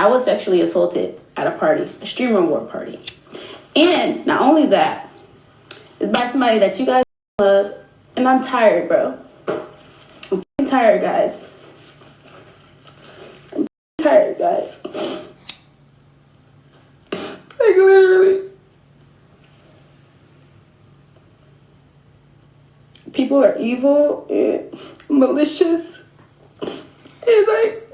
I was sexually assaulted at a party, a stream reward party. And not only that, it's by somebody that you guys love. And I'm tired, bro. I'm tired, guys. I'm tired, guys. Like, literally. People are evil and malicious. And, like,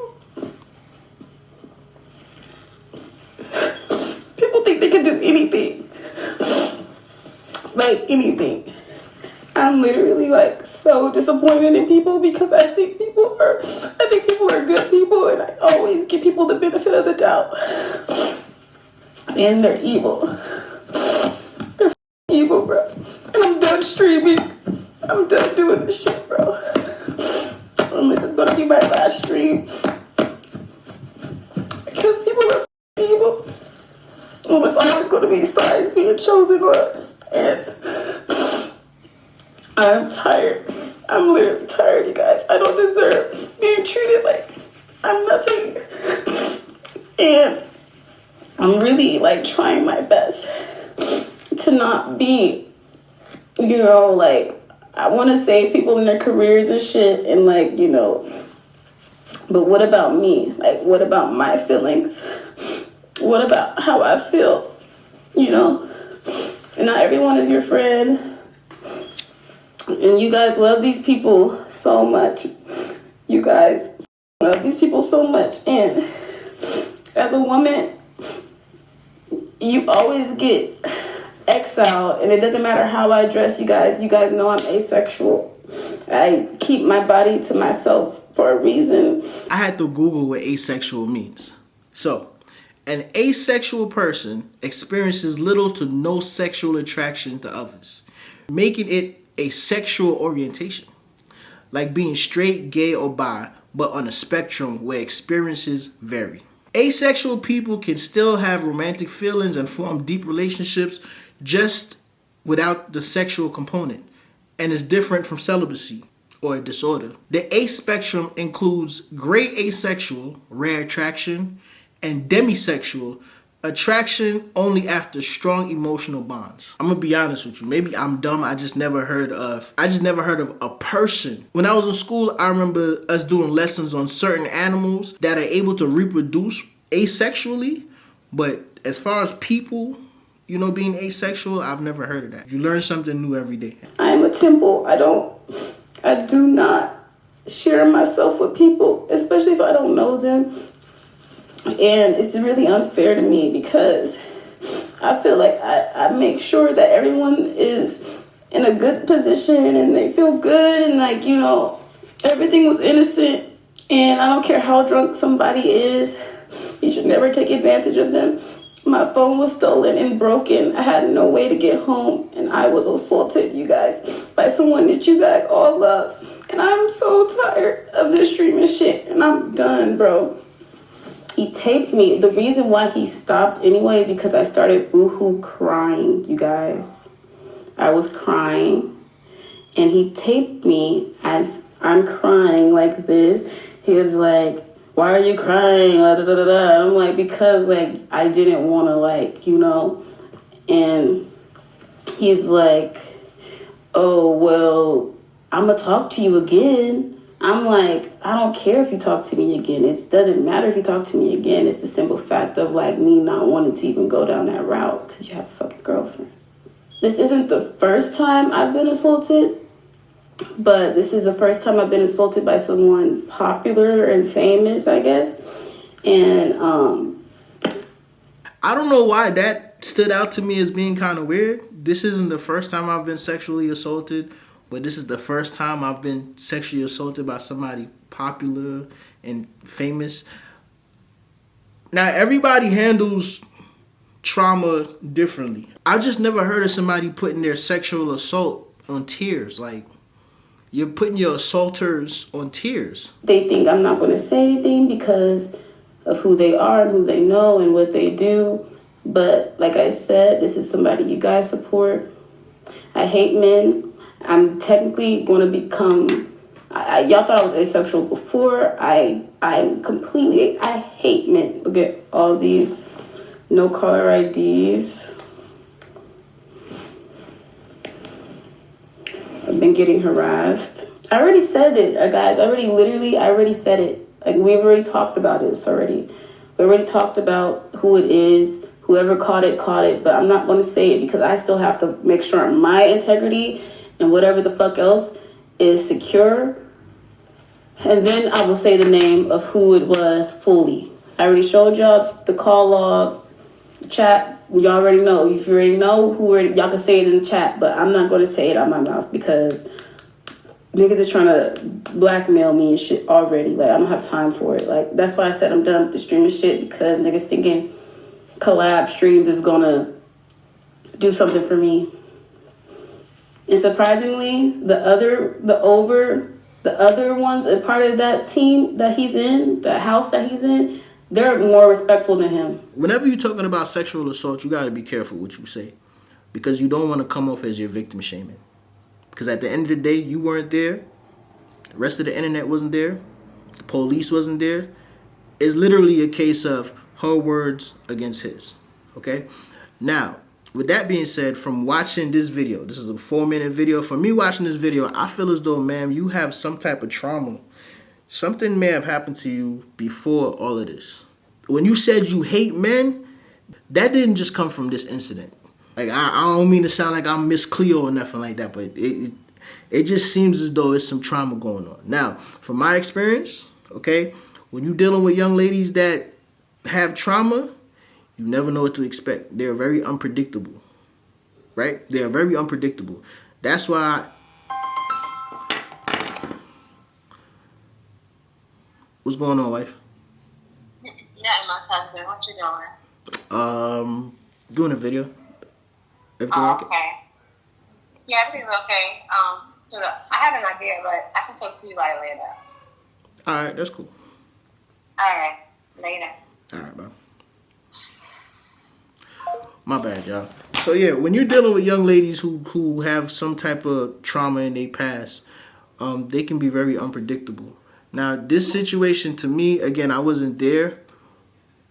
people think they can do anything. Like, anything. I'm literally, like, so disappointed in people because I think people are good people, and I always give people the benefit of the doubt. And they're evil. They're evil, bro. And I'm done streaming. I'm done doing this shit, bro. And this is gonna be my last stream. Because people are evil. And it's always gonna be sides being chosen on. And I'm tired. I'm literally tired, you guys. I don't deserve being treated like I'm nothing. And I'm really, like, trying my best to not be, you know, like, I want to save people in their careers and shit, and, like, you know, but what about me? Like, what about my feelings? What about how I feel? You know? And not everyone is your friend. And you guys love these people so much. You guys love these people so much. And as a woman, you always get exiled. And it doesn't matter how I dress, you guys. You guys know I'm asexual. I keep my body to myself for a reason. I had to Google what asexual means. So, an asexual person experiences little to no sexual attraction to others, making it a sexual orientation, like being straight, gay, or bi, but on a spectrum where experiences vary. Asexual people can still have romantic feelings and form deep relationships just without the sexual component, and is different from celibacy or a disorder. The ace spectrum includes gray asexual, rare attraction, and demisexual, attraction only after strong emotional bonds. I'm gonna be honest with you. Maybe I'm dumb. I just never heard of a person. When I was in school, I remember us doing lessons on certain animals that are able to reproduce asexually. But as far as people, you know, being asexual, I've never heard of that. You learn something new every day. I am a temple. I do not share myself with people, especially if I don't know them. And it's really unfair to me because I feel like I make sure that everyone is in a good position and they feel good and, like, you know, everything was innocent. And I don't care how drunk somebody is, you should never take advantage of them. My phone was stolen and broken. I had no way to get home, and I was assaulted, you guys, by someone that you guys all love. And I'm so tired of this streaming shit, and I'm done, bro. He taped me. The reason why he stopped anyway is because I started boohoo crying, you guys. I was crying, and he taped me as I'm crying like this. He was like, "Why are you crying?" Da, da, da, da. I'm like, because, like, I didn't want to, like, you know. And he's like, "Oh, well, I'm going to talk to you again." I'm like, I don't care if you talk to me again. It doesn't matter if you talk to me again. It's the simple fact of, like, me not wanting to even go down that route because you have a fucking girlfriend. This isn't the first time I've been assaulted, but this is the first time I've been assaulted by someone popular and famous, I guess. And I don't know why that stood out to me as being kind of weird. This isn't the first time I've been sexually assaulted, but this is the first time I've been sexually assaulted by somebody popular and famous. Now, everybody handles trauma differently. I've just never heard of somebody putting their sexual assault on tiers. Like, you're putting your assaulters on tiers. They think I'm not going to say anything because of who they are and who they know and what they do. But like I said, this is somebody you guys support. I hate men. I'm technically going to become Y'all thought I was asexual before. I'm completely, I hate men. Look at all these no caller IDs. I've been getting harassed. I already said it, guys. I already said it. Like, we've already talked about this already. We already talked about who it is. Whoever caught it, but I'm not going to say it because I still have to make sure my integrity and whatever the fuck else is secure. And then I will say the name of who it was fully. I already showed y'all the call log, chat. Y'all already know. If you already know y'all can say it in the chat, but I'm not going to say it out my mouth because niggas is trying to blackmail me and shit already. Like, I don't have time for it. Like, that's why I said I'm done with the streaming shit, because niggas thinking collab streams is gonna do something for me. And surprisingly, the other ones, a part of that team that he's in, the house that he's in, they're more respectful than him. Whenever you're talking about sexual assault, you gotta be careful what you say, because you don't want to come off as your victim shaming. Because at the end of the day, you weren't there. The rest of the internet wasn't there. The police wasn't there. It's literally a case of her words against his. Okay? Now, with that being said, from watching this video, this is a 4-minute video. For me watching this video, I feel as though, ma'am, you have some type of trauma. Something may have happened to you before all of this. When you said you hate men, that didn't just come from this incident. Like, I don't mean to sound like I'm Miss Cleo or nothing like that, but it just seems as though there's some trauma going on. Now, from my experience, okay, when you're dealing with young ladies that have trauma, you never know what to expect. They're very unpredictable, right? They're very unpredictable. That's why. What's going on, wife? Nothing much, husband. What you doing? Doing a video. Everything okay? Yeah, everything's okay. So I have an idea, but I can talk to you about it later. All right, that's cool. All right, later. All right, bro. My bad, y'all. So yeah, when you're dealing with young ladies who have some type of trauma in their past, they can be very unpredictable. Now, this situation, to me, again, I wasn't there.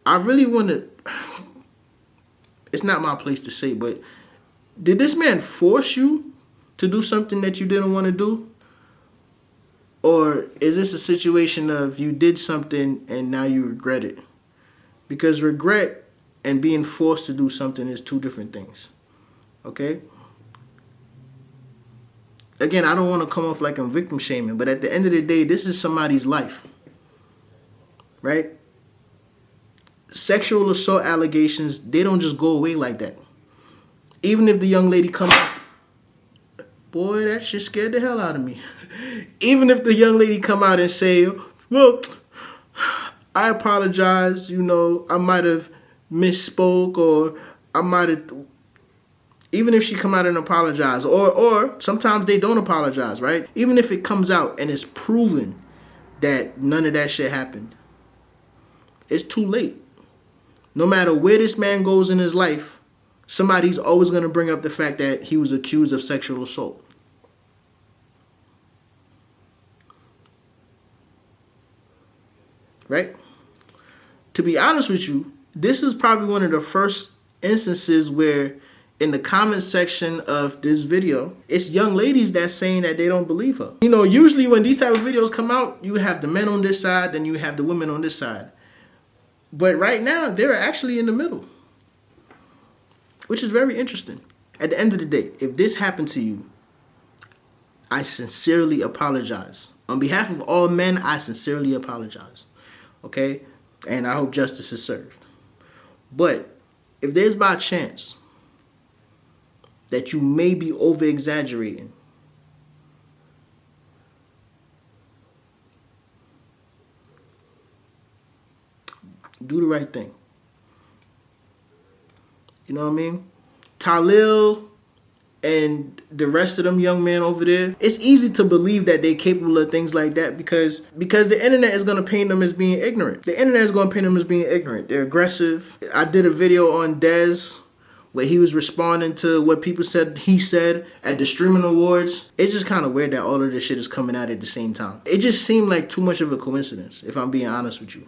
I really want to. It's not my place to say, but did this man force you to do something that you didn't want to do? Or is this a situation of you did something and now you regret it? Because regret and being forced to do something is two different things. Okay? Again, I don't want to come off like I'm victim shaming, but at the end of the day, this is somebody's life. Right? Sexual assault allegations, they don't just go away like that. Even if the young lady comes off, boy, that shit scared the hell out of me. Even if the young lady come out and say, well, I apologize, I might have misspoke, or I might have, even if she come out and apologize, or sometimes they don't apologize, right? Even if it comes out and it's proven that none of that shit happened, it's too late. No matter where this man goes in his life, somebody's always going to bring up the fact that he was accused of sexual assault. Right? To be honest with you, this is probably one of the first instances where in the comment section of this video, it's young ladies that's saying that they don't believe her. Usually when these type of videos come out, you have the men on this side, then you have the women on this side. But right now, they're actually in the middle, which is very interesting. At the end of the day, if this happened to you, I sincerely apologize. On behalf of all men, I sincerely apologize. Okay? And I hope justice is served. But if there's by chance that you may be over-exaggerating, do the right thing. You know what I mean? Tylil and the rest of them young men over there, it's easy to believe that they're capable of things like that because the internet is going to paint them as being ignorant. The internet is going to paint them as being ignorant. They're aggressive. I did a video on Dez where he was responding to what people said he said at the streaming awards. It's just kind of weird that all of this shit is coming out at the same time. It just seemed like too much of a coincidence, if I'm being honest with you.